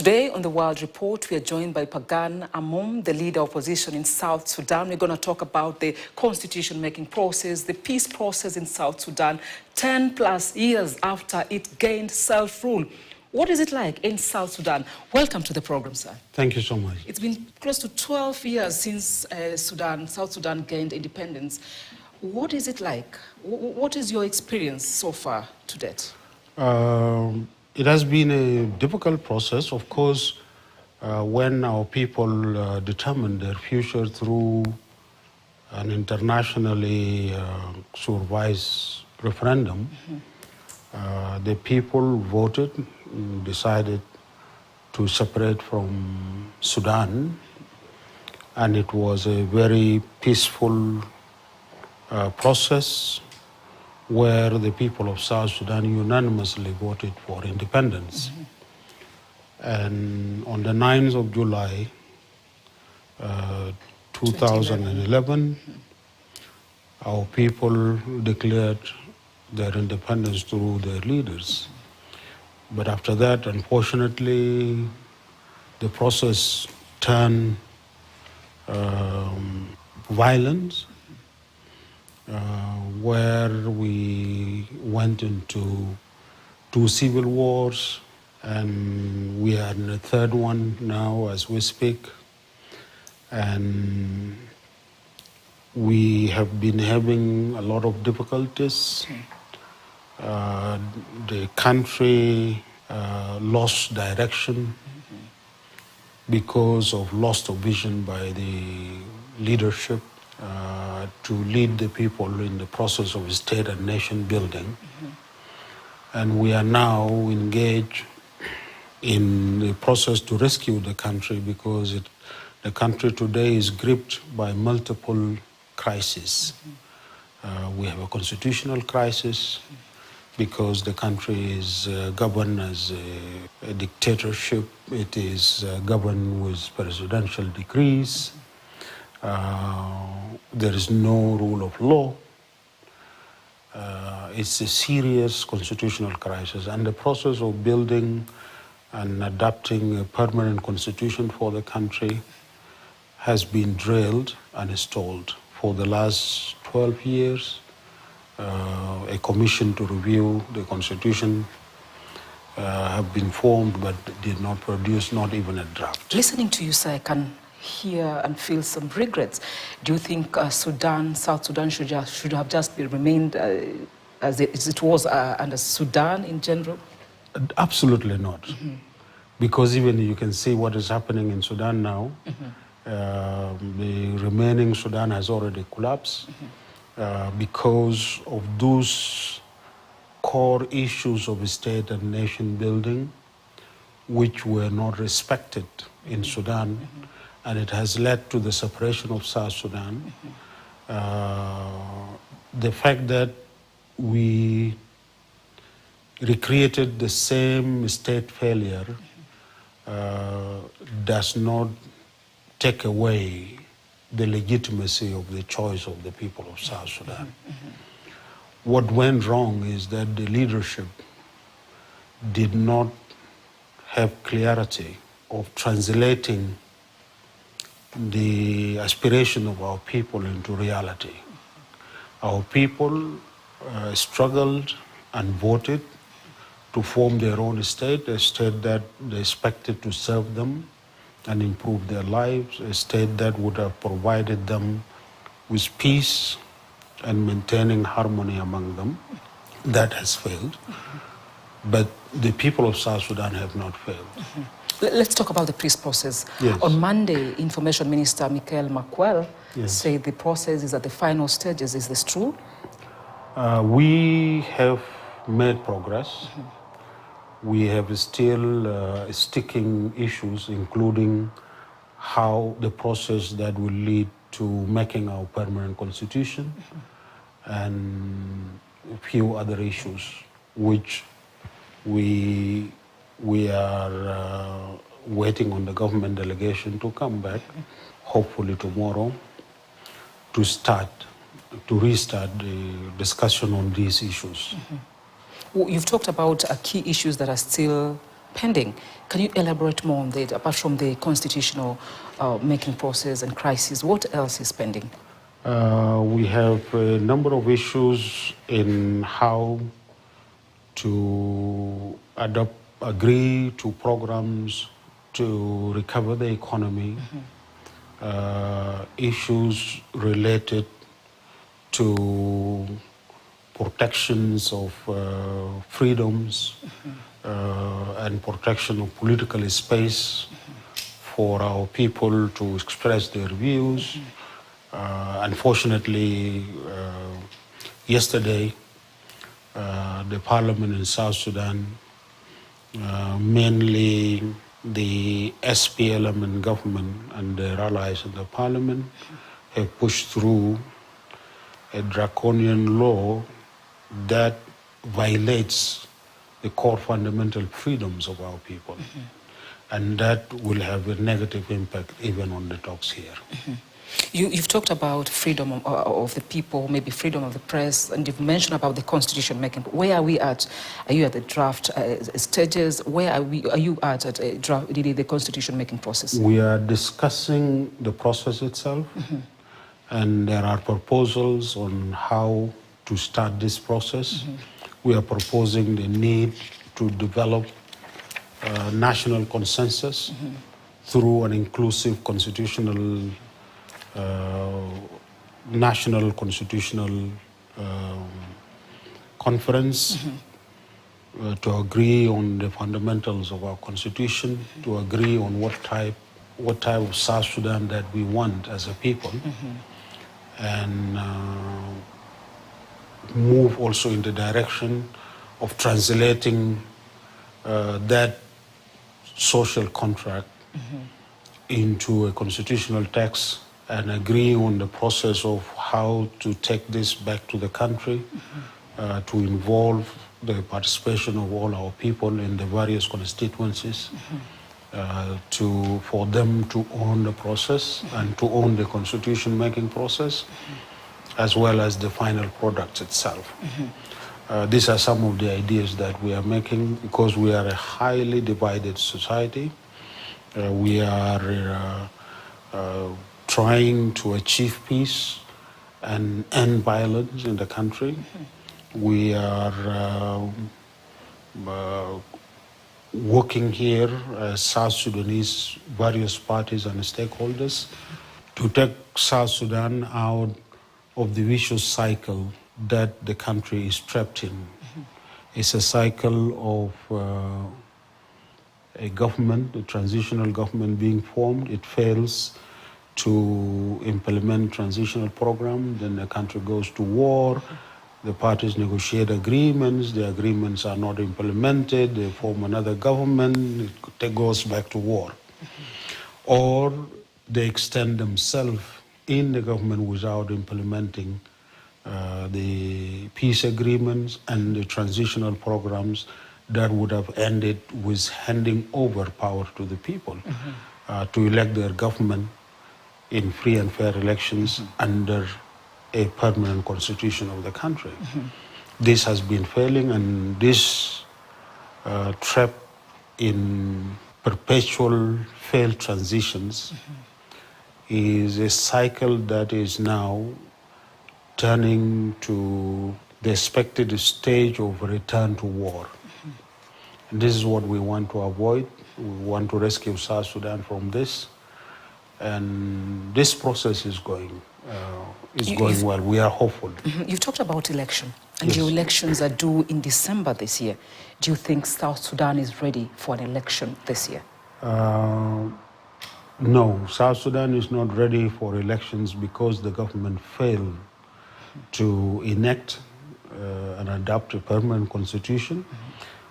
Today on the World Report, we are joined by Pagan Amom, the leader of opposition in South Sudan. We're going to talk about the constitution-making process, the peace process in South Sudan, 10+ years after it gained self-rule. What is it like in South Sudan? Welcome to the program, sir. Thank you so much. It's been close to 12 years since South Sudan gained independence. What is it like? What is your experience so far to date? It has been a difficult process, of course, when our people determined their future through an internationally supervised referendum. The people voted, decided to separate from Sudan, and it was a very peaceful process where the people of South Sudan unanimously voted for independence. And on the 9th of July, 2011, our people declared their independence through their leaders. But after that, unfortunately, the process turned violent, where we went into 2 civil wars, and we are in a 3rd one now as we speak. And we have been having a lot of difficulties. The country lost direction because of loss of vision by the leadership to lead the people in the process of state and nation building. And we are now engaged in the process to rescue the country because the country today is gripped by multiple crises. We have a constitutional crisis because the country is governed as a dictatorship. It is governed with presidential decrees. There is no rule of law. It's a serious constitutional crisis, and the process of building and adopting a permanent constitution for the country has been drilled and stalled. For the last 12 years, a commission to review the constitution have been formed, but did not produce not even a draft. Listening to you, sir, I can hear and feel some regrets. Do you think South Sudan should have just remained as it was under Sudan in general? Absolutely not. Because even you can see what is happening in Sudan now. The remaining Sudan has already collapsed because of those core issues of state and nation building, which were not respected in Sudan. And it has led to the separation of South Sudan. The fact that we recreated the same state failure does not take away the legitimacy of the choice of the people of South Sudan. What went wrong is that the leadership did not have clarity of translating the aspiration of our people into reality. Our people struggled and voted to form their own state, a state that they expected to serve them and improve their lives, a state that would have provided them with peace and maintaining harmony among them. That has failed. But the people of South Sudan have not failed. Let's talk about the peace process. Yes. On Monday, Information Minister Michael Makwel said the process is at the final stages. Is this true? We have made progress. We have still sticking issues, including how the process that will lead to making our permanent constitution and a few other issues, which we are waiting on the government delegation to come back, hopefully tomorrow, to restart the discussion on these issues. You've talked about key issues that are still pending. Can you elaborate more on that? Apart from the constitutional making process and crisis, what else is pending? We have a number of issues in how to agree to programs to recover the economy, issues related to protections of freedoms and protection of political space for our people to express their views. Unfortunately, yesterday, the parliament in South Sudan, mainly the SPLM and government and their allies in the parliament, have pushed through a draconian law that violates the core fundamental freedoms of our people. And that will have a negative impact even on the talks here. You've talked about freedom of the people, maybe freedom of the press, and you've mentioned about the constitution making. Where are we at? Are you at the draft stages? Where are you at the constitution making process? We are discussing the process itself, and there are proposals on how to start this process. We are proposing the need to develop national consensus through an inclusive constitutional national constitutional conference to agree on the fundamentals of our constitution, to agree on what type of South Sudan that we want as a people, and move also in the direction of translating that social contract into a constitutional text and agree on the process of how to take this back to the country, to involve the participation of all our people in the various constituencies, for them to own the process and to own the constitution-making process, as well as the final product itself. These are some of the ideas that we are making because we are a highly divided society. We are trying to achieve peace and end violence in the country. We are working here as South Sudanese, various parties and stakeholders, to take South Sudan out of the vicious cycle that the country is trapped in. It's a cycle of a government, a transitional government being formed. It fails to implement transitional program, then the country goes to war, the parties negotiate agreements, the agreements are not implemented, they form another government, it goes back to war. Or they extend themselves in the government without implementing the peace agreements and the transitional programs that would have ended with handing over power to the people to elect their government in free and fair elections under a permanent constitution of the country. This has been failing, and this trap in perpetual failed transitions is a cycle that is now turning to the expected stage of return to war. And this is what we want to avoid. We want to rescue South Sudan from this. And this process is going well. We are hopeful. You've talked about election, and Yes. your elections are due in December this year. Do you think South Sudan is ready for an election this year? No, South Sudan is not ready for elections because the government failed to enact and adopt a permanent constitution.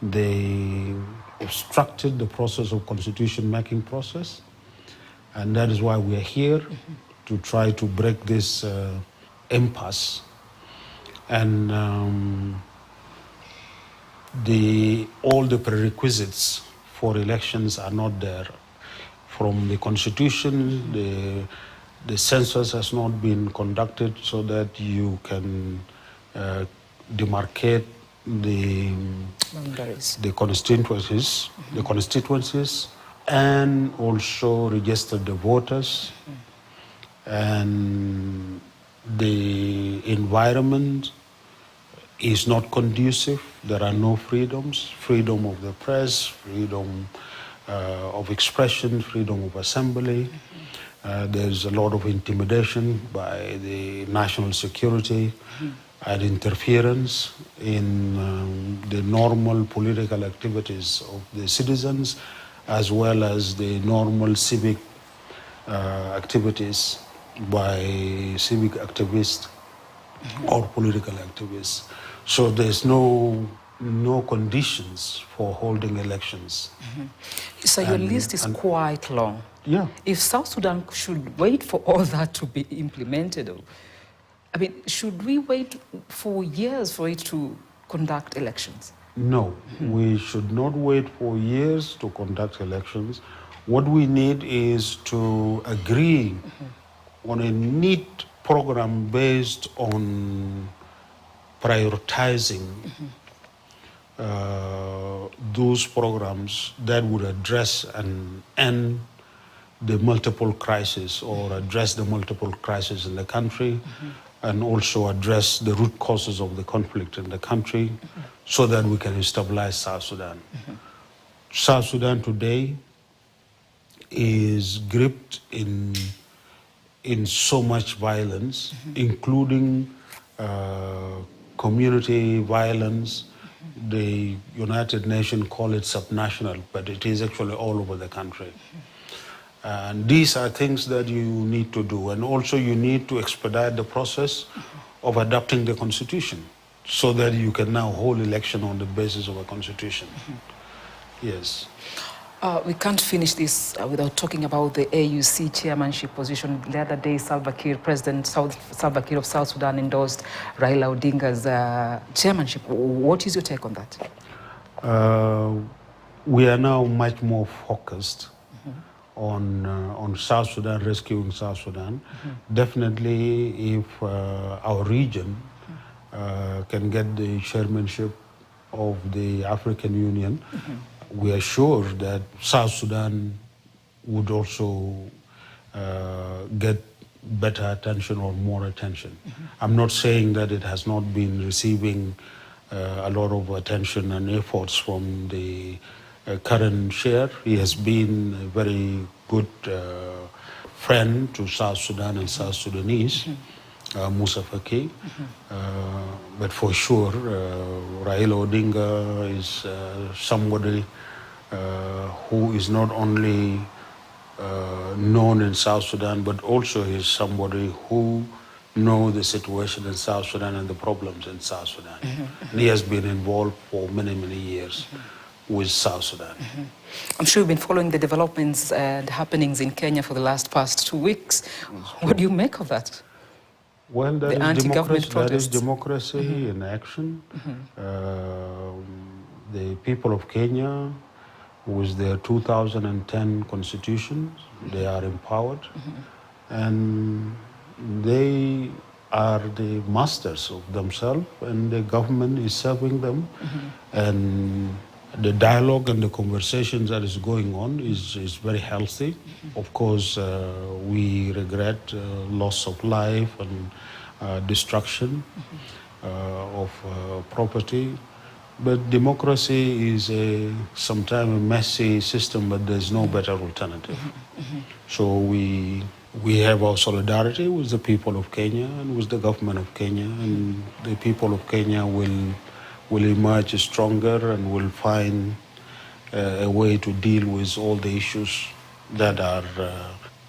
They obstructed the process of constitution-making process. And that is why we are here, to try to break this impasse. And all the prerequisites for elections are not there. From the constitution, the census has not been conducted so that you can demarcate the Boundaries. the constituencies, and also registered the voters, and the environment is not conducive. There are no freedoms, freedom of the press, freedom of expression, freedom of assembly. There's a lot of intimidation by the national security and interference in the normal political activities of the citizens, as well as the normal civic activities by civic activists or political activists. So there's no conditions for holding elections. So your list is quite long. Yeah. If South Sudan should wait for all that to be implemented, I mean, should we wait for years for it to conduct elections? No, we should not wait for years to conduct elections. What we need is to agree on a neat program based on prioritizing those programs that would address and end the multiple crises, or address the multiple crises in the country, and also address the root causes of the conflict in the country, so that we can stabilize South Sudan. South Sudan today is gripped in so much violence, including community violence. The United Nations call it subnational, but it is actually all over the country. And these are things that you need to do. And also you need to expedite the process of adopting the constitution, so that you can now hold election on the basis of a constitution. Yes. We can't finish this without talking about the AUC chairmanship position. The other day, President Salva Kiir of South Sudan endorsed Raila Odinga's chairmanship. What is your take on that? We are now much more focused on South Sudan, rescuing South Sudan. Definitely, if our region can get the chairmanship of the African Union, we are sure that South Sudan would also get better attention or more attention. I'm not saying that it has not been receiving a lot of attention and efforts from the current chair. He has been a very good friend to South Sudan and South Sudanese, Musa Faki. But for sure, Raila Odinga is somebody who is not only known in South Sudan, but also is somebody who knows the situation in South Sudan and the problems in South Sudan. And he has been involved for many, many years with South Sudan. I'm sure you've been following the developments and happenings in Kenya for the past 2 weeks. What do you make of that? Well, that is democracy in action. The people of Kenya, with their 2010 constitution, they are empowered, and they are the masters of themselves, and the government is serving them. And the dialogue and the conversations that is going on is very healthy. Of course, we regret loss of life and destruction of property. But democracy is sometimes a messy system, but there's no better alternative. So we have our solidarity with the people of Kenya and with the government of Kenya, and the people of Kenya will emerge stronger and will find a way to deal with all the issues that are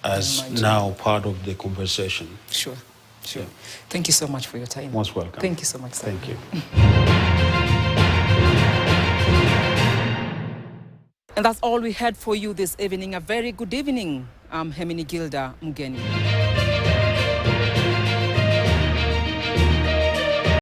as now part of the conversation. Sure. Yeah. Thank you so much for your time. Most welcome. Thank you so much, sir. Thank you. And that's all we had for you this evening. A very good evening. I'm Hemini Gilda Mugeni.